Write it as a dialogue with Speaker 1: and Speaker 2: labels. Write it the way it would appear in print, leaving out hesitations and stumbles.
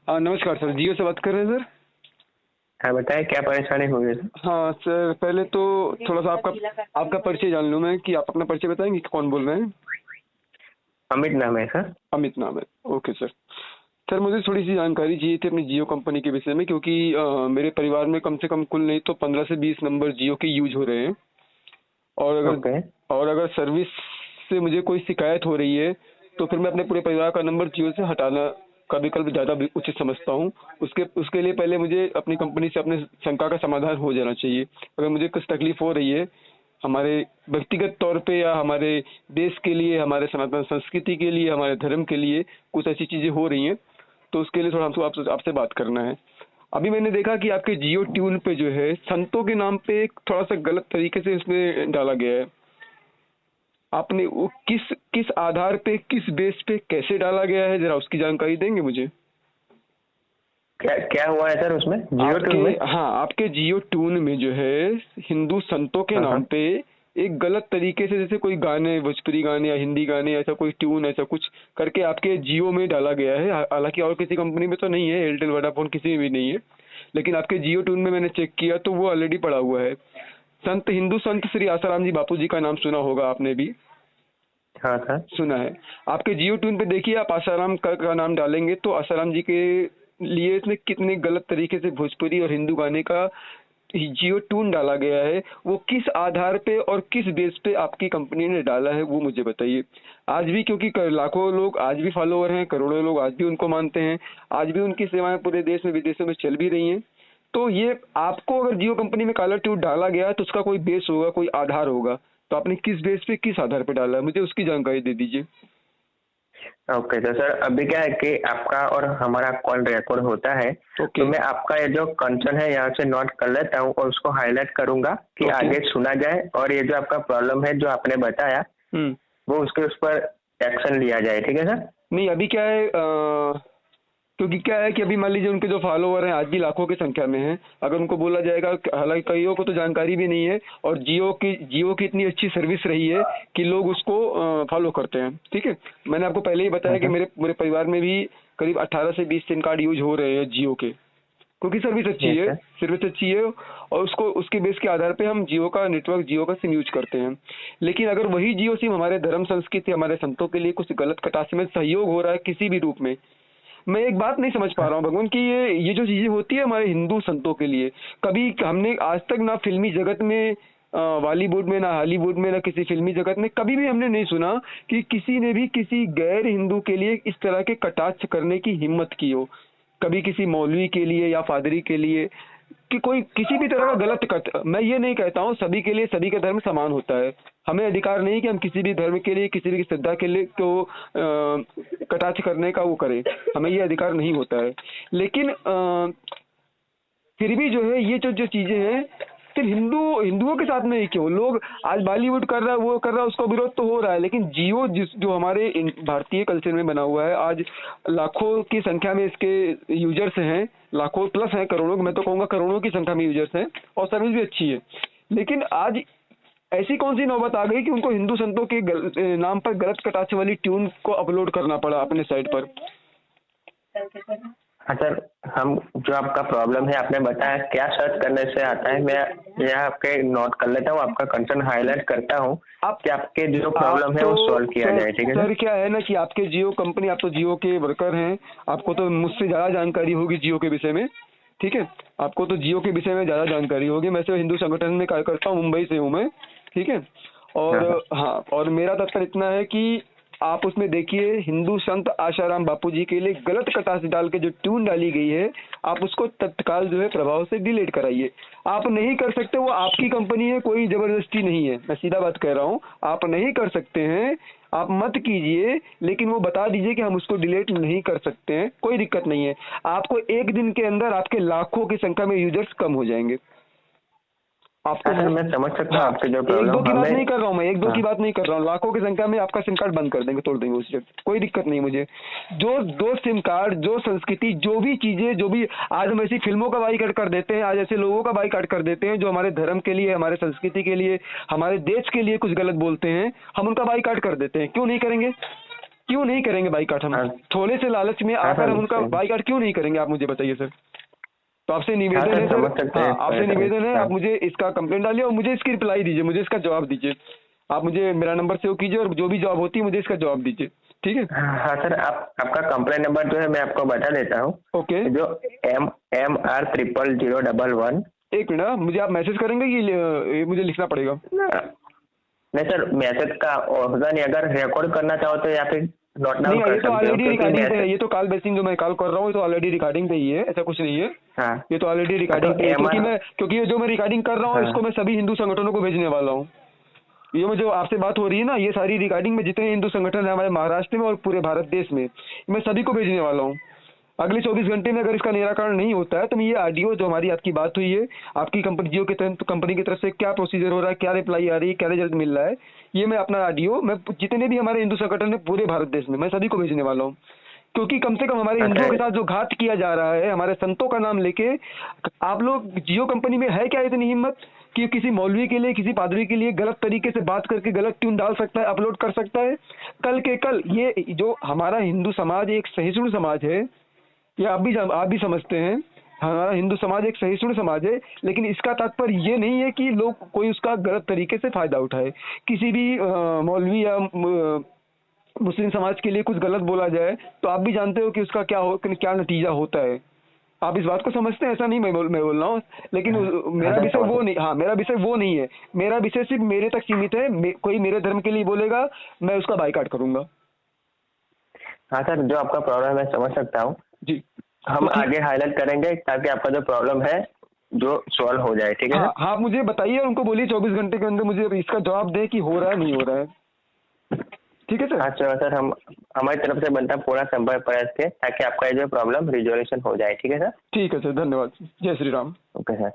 Speaker 1: हाँ नमस्कार सर, जियो से बात कर रहे हैं सर।
Speaker 2: हाँ बताएं, क्या परेशानी हुई है सर?
Speaker 1: हाँ सर, पहले तो थोड़ा सा आपका आपका परिचय जान लूँ मैं कि आप अपना परिचय बताएंगे कि कौन बोल रहे हैं।
Speaker 2: अमित नाम है सर।
Speaker 1: अमित नाम है। Okay sir. सर मुझे थोड़ी सी जानकारी चाहिए थी अपनी जियो कंपनी के विषय में, क्योंकि मेरे परिवार में कम से कम कुल नहीं तो 15 से 20 नंबर जियो के यूज हो रहे हैं। और
Speaker 2: ओके।
Speaker 1: अगर सर्विस से मुझे कोई शिकायत हो रही है तो फिर मैं अपने पूरे परिवार का नंबर जियो से हटाना का विकल्प ज़्यादा उचित समझता हूँ। उसके उसके लिए पहले मुझे अपनी कंपनी से अपने शंका का समाधान हो जाना चाहिए। अगर मुझे कुछ तकलीफ हो रही है हमारे व्यक्तिगत तौर पे या हमारे देश के लिए, हमारे सनातन संस्कृति के लिए, हमारे धर्म के लिए कुछ ऐसी चीज़ें हो रही हैं, तो उसके लिए थोड़ा हमको आपसे बात करना है। अभी मैंने देखा कि आपके जियो ट्यून पे जो है संतों के नाम पे एक थोड़ा सा गलत तरीके से इसमें डाला गया है। आपने वो किस किस आधार पे, किस बेस पे, कैसे डाला गया है, जरा उसकी जानकारी देंगे मुझे।
Speaker 2: क्या क्या हुआ है सर उसमें, जियो
Speaker 1: आपके
Speaker 2: टून में?
Speaker 1: हाँ, आपके जियो ट्यून में जो है हिंदू संतों के
Speaker 2: हाँ
Speaker 1: नाम
Speaker 2: हाँ।
Speaker 1: पे एक गलत तरीके से, जैसे कोई गाने, भोजपुरी गाने या हिंदी गाने, ऐसा कोई ट्यून ऐसा कुछ करके आपके जियो में डाला गया है। हालांकि और किसी कंपनी में तो नहीं है, एयरटेल वोडाफोन किसी में भी नहीं है, लेकिन आपके जियो ट्यून में मैंने चेक किया तो वो ऑलरेडी पड़ा हुआ है। संत, हिंदू संत श्री आसाराम जी बापू जी का नाम सुना होगा आपने भी।
Speaker 2: हाँ सर।
Speaker 1: सुना है। आपके जियो ट्यून पे देखिए, आप आसाराम का नाम डालेंगे तो आसाराम जी के लिए इसमें कितने गलत तरीके से भोजपुरी और हिंदू गाने का जियो ट्यून डाला गया है। वो किस आधार पे और किस बेस पे आपकी कंपनी ने डाला है वो मुझे बताइए। आज भी, क्योंकि लाखों लोग आज भी फॉलोअर हैं, करोड़ों लोग आज भी उनको मानते हैं, आज भी उनकी सेवाएं पूरे देश में विदेशों में चल भी रही हैं। तो ये आपको अगर जियो कंपनी में काला ट्यून डाला गया तो उसका कोई बेस होगा, कोई आधार होगा। तो आपने किस बेस पे, किस आधार पे डाला है, मुझे उसकी जानकारी दे दीजिए।
Speaker 2: ओके तो सर अभी क्या है कि आपका और हमारा कॉल रिकॉर्ड होता है, तो
Speaker 1: ओके।
Speaker 2: मैं आपका ये जो कंसर्न है यहाँ से नोट कर लेता हूँ और उसको हाईलाइट करूंगा कि
Speaker 1: ओके।
Speaker 2: आगे सुना जाए, और ये जो आपका प्रॉब्लम है जो आपने बताया
Speaker 1: हम्म।
Speaker 2: वो उसके उस पर एक्शन लिया जाए। ठीक है सर?
Speaker 1: नहीं, अभी क्या है, क्योंकि क्या है कि अभी मान लीजिए उनके जो फॉलोवर हैं आज भी लाखों की संख्या में हैं। अगर उनको बोला जाएगा, हालांकि कईयों को तो जानकारी भी नहीं है, और जियो की इतनी अच्छी सर्विस रही है कि लोग उसको फॉलो करते हैं। ठीक है, मैंने आपको पहले ही बताया कि मेरे मेरे परिवार में भी करीब 18 से 20 सिम कार्ड यूज हो रहे हैं जियो के, क्योंकि सर्विस अच्छी
Speaker 2: यस
Speaker 1: है,
Speaker 2: सर।
Speaker 1: सर्विस अच्छी है। और उसको उसके बेस के आधार पे हम जियो का नेटवर्क, जियो का सिम यूज करते हैं। लेकिन अगर वही जियो सिम हमारे धर्म संस्कृति, हमारे संतों के लिए कुछ गलत कटाक्ष में सहयोग हो रहा है किसी भी रूप में, मैं एक बात नहीं समझ पा रहा हूँ भगवान, कि ये जो चीजें होती है हमारे हिंदू संतों के लिए, कभी हमने आज तक ना फिल्मी जगत में, बॉलीवुड में, ना हॉलीवुड में, ना किसी फिल्मी जगत में कभी भी हमने नहीं सुना कि किसी ने भी किसी गैर हिंदू के लिए इस तरह के कटाक्ष करने की हिम्मत की हो। कभी किसी मौलवी के लिए या फादरी के लिए, कि कोई किसी भी तरह का गलत मैं ये नहीं कहता हूँ सभी के लिए सभी का धर्म समान होता है। हमें अधिकार नहीं कि हम किसी भी धर्म के लिए, किसी भी श्रद्धा के लिए तो कटाक्ष करने का वो करें, हमें ये अधिकार नहीं होता है। लेकिन फिर भी जो है ये जो जो चीजें हैं सिर्फ हिंदुओं के साथ में ही क्यों, लोग आज बॉलीवुड कर रहा है, वो कर रहा है, उसका विरोध तो हो रहा है, लेकिन जियो जो हमारे भारतीय कल्चर में बना हुआ है, आज लाखों की संख्या में इसके यूजर्स हैं, लाखों प्लस हैं, करोड़ों, मैं तो कहूँगा करोड़ों की संख्या में यूजर्स हैं, और सर्विस भी अच्छी है। लेकिन आज ऐसी कौन सी नौबत आ गई कि उनको हिंदू संतों के नाम पर गलत कटाक्ष वाली ट्यून को अपलोड करना पड़ा अपने साइट पर।
Speaker 2: हाँ सर, हम जो आपका प्रॉब्लम है आपने बताया क्या सर्च करने से आता है, मैं यहाँ आपके नोट कर लेता हूँ, आपका कंसर्न हाईलाइट करता हूँ कि आपके जो प्रॉब्लम है
Speaker 1: तो
Speaker 2: वो सॉल्व किया
Speaker 1: सर,
Speaker 2: जाए। ठीक है
Speaker 1: सर
Speaker 2: सर?
Speaker 1: क्या है ना कि आपके जियो कंपनी, आप तो जियो के वर्कर हैं, आपको तो मुझसे ज़्यादा जानकारी होगी जियो के विषय में। ठीक है, आपको तो जियो के विषय में ज़्यादा जानकारी होगी। मैं सिर्फ हिंदू संगठन में कार्य करता हूँ, मुंबई से हूँ मैं। ठीक है,
Speaker 2: हाँ
Speaker 1: और
Speaker 2: हाँ।
Speaker 1: हाँ, और मेरा तात्पर्य इतना है कि आप उसमें देखिए, हिंदू संत आशाराम बापू जी के लिए गलत कटाक्ष डाल के जो ट्यून डाली गई है, आप उसको तत्काल जो है प्रभाव से डिलीट कराइए। आप नहीं कर सकते, वो आपकी कंपनी है, कोई जबरदस्ती नहीं है, मैं सीधा बात कह रहा हूँ, आप नहीं कर सकते हैं, आप मत कीजिए, लेकिन वो बता दीजिए कि हम उसको डिलीट नहीं कर सकते हैं, कोई दिक्कत नहीं है। आपको एक दिन के अंदर आपके लाखों की संख्या में यूजर्स कम हो जाएंगे। आपको
Speaker 2: हाँ सर, मैं समझ सकता हूँ
Speaker 1: हाँ,
Speaker 2: आपके जो
Speaker 1: एक दो
Speaker 2: प्रॉब्लम
Speaker 1: की बात नहीं
Speaker 2: हमें।
Speaker 1: कर रहा हूँ मैं, एक दो
Speaker 2: हाँ
Speaker 1: की बात नहीं कर रहा हूँ, लाखों की संख्या में आपका सिम कार्ड बंद कर देंगे, तोड़ देंगे उस जगह, कोई दिक्कत नहीं मुझे। जो दो सिम कार्ड, जो संस्कृति, जो भी चीजें, जो भी आज हम ऐसी फिल्मों का बाइकआउट कर देते हैं, आज ऐसे लोगों का बाइकआउट कर देते हैं जो हमारे धर्म के लिए, हमारे संस्कृति के लिए, हमारे देश के लिए कुछ गलत बोलते हैं, हम उनका बाइकआउट कर देते हैं, क्यों नहीं करेंगे? क्यों नहीं करेंगे बाइकाट हम? थोड़े से लालच में आकर हम उनका बाइकाट क्यों नहीं करेंगे, आप मुझे बताइए सर। तो आपसे निवेदन है सर, हाँ आपसे निवेदन है, आप मुझे इसका कंप्लेंट डालिए और मुझे इसकी रिप्लाई दीजिए, मुझे इसका जवाब दीजिए। आप मुझे मेरा नंबर सेव कीजिए और जो भी जवाब होती है मुझे इसका जवाब दीजिए, ठीक है?
Speaker 2: हाँ सर, आपका कंप्लेंट नंबर जो है मैं आपको बता देता हूँ।
Speaker 1: ओके।
Speaker 2: जो MR0011।
Speaker 1: एक मिनट, मुझे आप मैसेज करेंगे कि मुझे लिखना पड़ेगा?
Speaker 2: नहीं सर, मैसेज का होगा नहीं, अगर रिकॉर्ड करना चाहो तो या फिर नोट डाउन
Speaker 1: नहीं,
Speaker 2: कर
Speaker 1: ये तो
Speaker 2: सकते हो,
Speaker 1: ऑलरेडी
Speaker 2: क्योंकि
Speaker 1: रिकॉर्डिंग पे है,
Speaker 2: मैसेज।
Speaker 1: ये तो कॉल बेसिंग जो मैं कॉल कर रहा हूँ तो ऑलरेडी रिकॉर्डिंग पे ही है, ऐसा कुछ नहीं है।
Speaker 2: हाँ
Speaker 1: ये तो ऑलरेडी रिकॉर्डिंग पे है, क्योंकि ये जो मैं रिकॉर्डिंग कर रहा हूँ इसको मैं सभी हिंदू संगठनों को भेजने वाला हूँ। ये जो आपसे बात हो रही है ना, ये सारी रिकॉर्डिंग में जितने हिंदू संगठन है हमारे महाराष्ट्र में और पूरे भारत देश में, मैं सभी को भेजने वाला हूँ। अगले 24 घंटे में अगर इसका निराकरण नहीं होता है तो मैं ये ऑडियो जो हमारी आपकी बात हुई है, आपकी कंपनी जियो के कंपनी की तरफ से क्या प्रोसीजर हो रहा है, क्या रिप्लाई आ रही है, क्या रिजल्ट मिल रहा है, ये मैं अपना ऑडियो मैं जितने भी हमारे हिंदू संगठन है पूरे भारत देश में मैं सभी को भेजने वाला हूँ। क्योंकि कम से कम हमारे हिंदुओं के साथ जो घात किया जा रहा है हमारे संतों का नाम लेके, आप लोग जियो कंपनी में है क्या इतनी हिम्मत कि किसी मौलवी के लिए, किसी पादरी के लिए गलत तरीके से बात करके गलत ट्यून डाल सकता है, अपलोड कर सकता है? कल के कल ये जो हमारा हिंदू समाज एक सहिष्णु समाज है, ये आप भी समझते हैं, हमारा हिंदू समाज एक सहिष्णु समाज है, लेकिन इसका तात्पर्य ये नहीं है कि लोग कोई उसका गलत तरीके से फायदा उठाए। किसी भी मौलवी या मुस्लिम समाज के लिए कुछ गलत बोला जाए तो आप भी जानते हो कि उसका क्या नतीजा होता है। आप इस बात को समझते हैं, ऐसा नहीं मैं बोल रहा हूँ, लेकिन मेरा विषय वो नहीं, हाँ मेरा विषय वो नहीं है, मेरा विषय सिर्फ मेरे तक सीमित है। कोई मेरे धर्म के लिए बोलेगा मैं उसका बाइकाट करूंगा।
Speaker 2: हाँ सर, जो आपका प्रॉब्लम है समझ सकता हूँ
Speaker 1: जी,
Speaker 2: हम आगे हाईलाइट करेंगे ताकि आपका जो प्रॉब्लम है जो सॉल्व हो जाए, ठीक है?
Speaker 1: हाँ, आप मुझे बताइए, उनको बोलिए 24 घंटे के अंदर मुझे इसका जवाब दे कि हो रहा है नहीं हो रहा है, ठीक है सर?
Speaker 2: हाँ चलो सर, हम हमारी तरफ से बनता है पूरा संपर्क प्रयास के ताकि आपका ये जो प्रॉब्लम रिजोल्यूशन हो जाए, ठीक है सर?
Speaker 1: ठीक है सर, धन्यवाद, जय श्री राम।
Speaker 2: Okay sir.